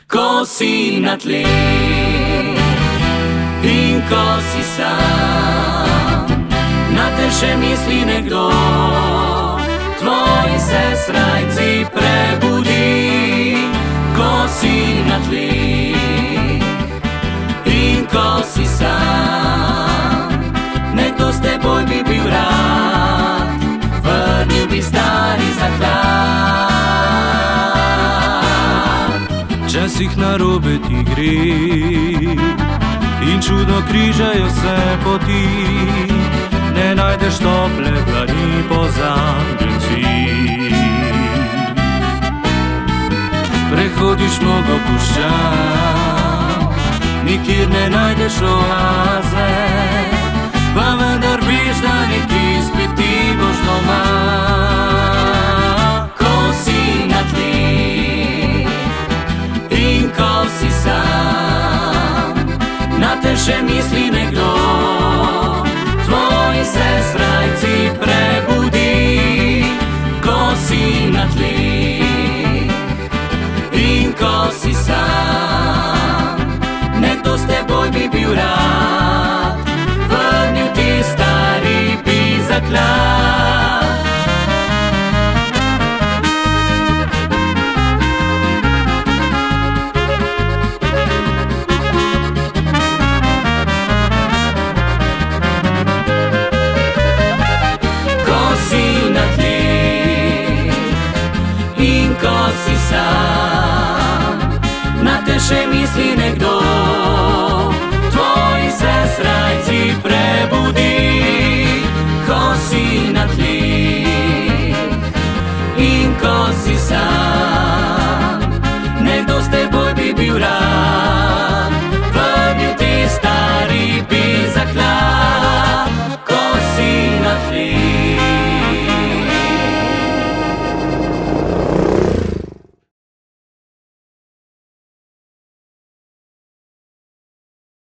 Ko si na tleh in ko si sam, na te še misli nekdo, tvoji se srajci prebudi. Ko si na tleh in ko si sam, nekdo s teboj bi bil rad, vrnil bi stari zaklad. Včasih narobe ti gre in čudno križajo se poti, ne najdeš tople dlani pozabljenci. Prehodiš mnogo puščav, nikjer ne najdeš oaze, pa vendar veš, da nekje spet ti boš doma. Ko si na tleh in ko si sam, na te še misli nekdo, tvoji se srajci prebudi. Ko si na tleh in ko si sam, nekdo s teboj bi bil rad, vrnil ti stari bi zaklad. Ko si sam, na te še misli nekdo,